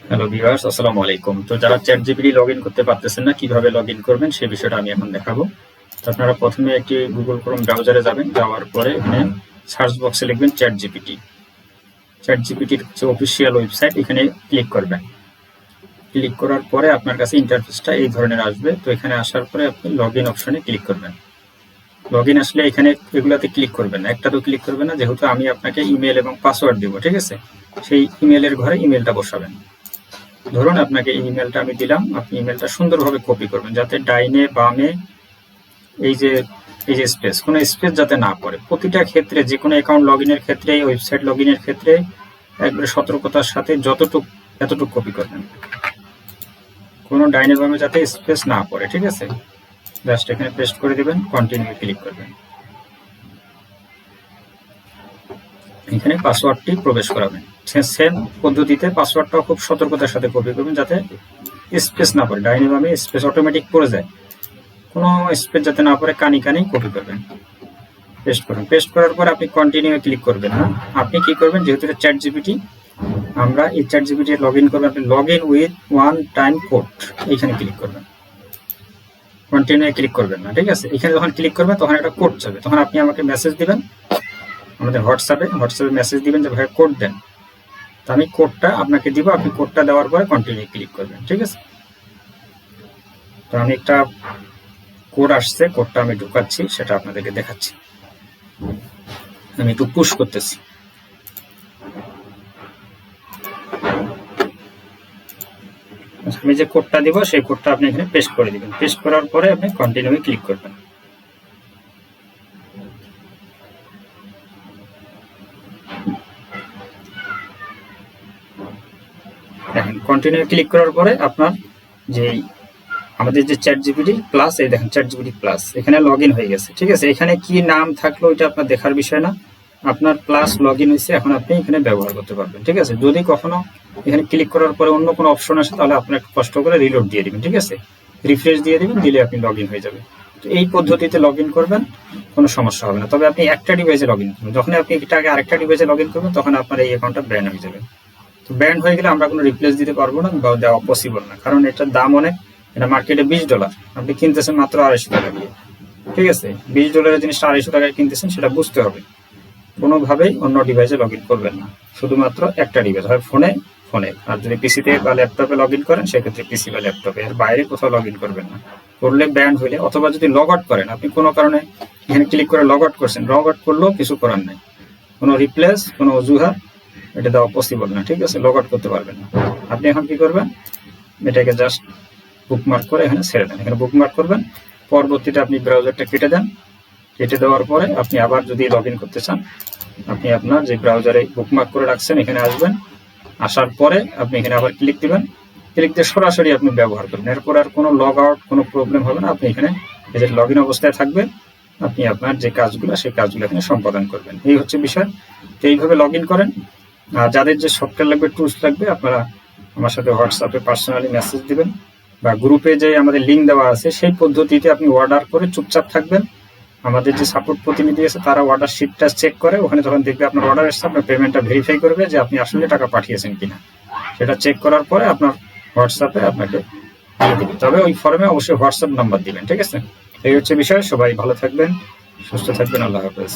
Hello viewers, আসসালামু আলাইকুম। তো যারা চ্যাট জিপিটি লগ ইন করতে পারতেছেন না, কিভাবে লগ ইন করবেন সেই বিষয়টা আমি এখন দেখাবো। তো আপনারা প্রথমে একটি গুগল ক্রোম ব্রাউজারে যাবেন, যাওয়ার পরে এখানে সার্চ বক্সে লিখবেন চ্যাট জিপিটি। চ্যাট জিপিটির যে অফিসিয়াল ওয়েবসাইট, এখানে ক্লিক করবেন। ক্লিক করার পরে আপনার কাছে ইন্টারফেসটা এই ধরনের আসবে। তো এখানে আসার পরে আপনি লগ ইন অপশনে ক্লিক করবেন। লগ ইন আসলে এখানে এগুলাতে ক্লিক করবেন না, একটাতেও ক্লিক করবেন না, যেহেতু আমি আপনাকে ইমেল এবং পাসওয়ার্ড দিব, ঠিক আছে? সেই ইমেলের ঘরে ইমেলটা বসাবেন। ধরুন আপনাকে এই ইমেলটা আমি দিলাম, আপনি ইমেলটা সুন্দরভাবে কপি করবেন, যাতে ডাইনে বামে এই যে স্পেস, কোনো স্পেস যাতে না পড়ে। প্রতিটা ক্ষেত্রে, যে কোনো অ্যাকাউন্ট লগ ইনের ক্ষেত্রে, ওয়েবসাইট লগ ইনের ক্ষেত্রে একবারে সতর্কতার সাথে এতটুকু কপি করবেন, কোনো ডাইনে বামে যাতে স্পেস না পড়ে, ঠিক আছে? জাস্ট এখানে পেস্ট করে দিবেন, কন্টিনিউ ক্লিক করবেন। এখানে পাসওয়ার্ডটি প্রবেশ করাবেন। সেম পদ্ধতিতে পাসওয়ার্ডটাও খুব সতর্কতার সাথে কপি করবেন, যাতে স্পেস না পড়ে, ডাইনে বামে স্পেস অটোমেটিক পড়ে যায়, কোনো স্পেস যাতে না পড়ে কানি কপি করবেন। পেস্ট করবেন। পেস্ট করার পর আপনি কন্টিনিউ ক্লিক করবেন না। আপনি কি করবেন, যেহেতু এটা চ্যাট জিপিটি, আমরা এই চ্যাট জিপিটি লগ ইন করবেন, আপনি log in with one time code, এইখানে ক্লিক করবেন। কন্টিনিউ ক্লিক করবেন না, ঠিক আছে? এখানে যখন ক্লিক করবেন তখন একটা কোড যাবে, তখন আপনি আমাকে মেসেজ দিবেন, আমাদের হোয়াটসঅ্যাপে মেসেজ দিবেন যে ভাই কোড দেন। তো আমি কোডটা আপনাকে দিব, আপনি কোডটা দেওয়ার পরে কন্টিনিউ ক্লিক করবেন, ঠিক আছে? তো আমি একটা কোড আসছে, কোডটা আমি ঢুকাচ্ছি, সেটা আপনাদেরকে দেখাচ্ছি। আমি একটু পুশ করতেছি। আমি যে কোডটা দিব সেই কোডটা আপনি এখানে পেস্ট করে দিবেন। পেস্ট করার পরে আপনি কন্টিনিউ ক্লিক করবেন। দেখেন, কন্টিনিউ ক্লিক করার পরে আপনার যে আমাদের যে চ্যাট জিপিটি প্লাস, এই দেখেন চ্যাট জিপিটি প্লাস এখানে লগ ইন হয়ে গেছে, ঠিক আছে? এখানে কি নাম থাকলো এটা আপনার দেখার বিষয় না, আপনার প্লাস লগ ইন হয়েছে, এখন আপনি এখানে ব্যবহার করতে পারবেন, ঠিক আছে? যদি কখনো এখানে ক্লিক করার পরে অন্য কোনো অপশন আসে, তাহলে আপনি একটু কষ্ট করে রিলোড দিয়ে দিবেন, ঠিক আছে? রিফ্রেশ দিয়ে দিবেন, দিলে আপনি লগ ইন হয়ে যাবে। তো এই পদ্ধতিতে লগ ইন করবেন, কোনো সমস্যা হবে না। তবে আপনি একটা ডিভাইসে লগ ইন করবেন, যখন আপনি এটাকে আরেকটা ডিভাইসে লগ ইন করবেন, তখন আপনার এই অ্যাকাউন্টটা ব্যান হয়ে যাবে। তো ব্যান হয়ে গেলে আমরা কোনো রিপ্লেস দিতে পারবো না, বা দেওয়া পসিবল না, কারণ এটার দাম অনেক। এটা মার্কেটে $20, আপনি কিনতেছেন মাত্র $250 দিয়ে, ঠিক আছে? $20 জিনিসটা $250 কিনতেছেন, সেটা বুঝতে হবে। কোনোভাবেই অন্য ডিভাইসে লগ ইন করবেন না, শুধুমাত্র একটা ডিভাইস, হয় ফোনে, আর যদি পিসিতে বা ল্যাপটপে লগ ইন করেন, সেক্ষেত্রে পিসি বা ল্যাপটপে, এর বাইরে কোথাও লগ ইন করবেন না। করলে ব্যান হইলে, অথবা যদি লগ আউট করেন, আপনি কোনো কারণে এখানে ক্লিক করে লগ আউট করছেন, লগ আউট করলেও কিছু করার নাই, কোনো রিপ্লেস, কোনো অজুহাত এটা দেওয়া পসিবল না, ঠিক আছে? লগ আউট করতে পারবেন না। আপনি এখন কি করবেন, এটাকে জাস্ট বুকমার্ক করে এখানে ছেড়ে দেন। এখানে বুকমার্ক করবেন, পরবর্তীতে আপনি ব্রাউজারটা কেটে দেন। কেটে দেওয়ার পরে আপনি আবার যদি লগ ইন করতে চান, আপনি আপনার যে ব্রাউজারে বুকমার্ক করে রাখছেন এখানে আসবেন। আসার পরে আপনি এখানে আবার ক্লিক দিবেন। ক্লিক দিয়ে সরাসরি আপনি ব্যবহার করবেন। এরপর আর কোনো লগ আউট, কোনো প্রবলেম হবে না। আপনি এখানে এই যে লগ ইন অবস্থায় থাকবেন, আপনি আপনার যে কাজগুলো, সেই কাজগুলো এখানে সম্পাদন করবেন। এই হচ্ছে বিষয়। তো এইভাবে লগ ইন করেন। আর যাদের যে সফটওয়্যার লাগবে, টুলস লাগবে, আপনারা আমার সাথে হোয়াটসঅ্যাপে পার্সোনালি মেসেজ দিবেন, বা গ্রুপে যে আমাদের লিঙ্ক দেওয়া আছে সেই পদ্ধতিতে আপনি অর্ডার করে চুপচাপ থাকবেন। আমাদের যে সাপোর্ট প্রতিনিধি আছে, তারা অর্ডার শিটটা চেক করে, ওখানে যখন দেখবে আপনার অর্ডার এসছে, আপনার পেমেন্টটা ভেরিফাই করবে যে আপনি আসলে টাকা পাঠিয়েছেন কিনা। সেটা চেক করার পরে আপনার হোয়াটসঅ্যাপে আপনাকে দিয়ে দেবে। তবে ওই ফর্মে অবশ্যই হোয়াটসঅ্যাপ নাম্বার দিবেন, ঠিক আছে? এই হচ্ছে বিষয়। সবাই ভালো থাকবেন, সুস্থ থাকবেন। আল্লাহ হাফেজ।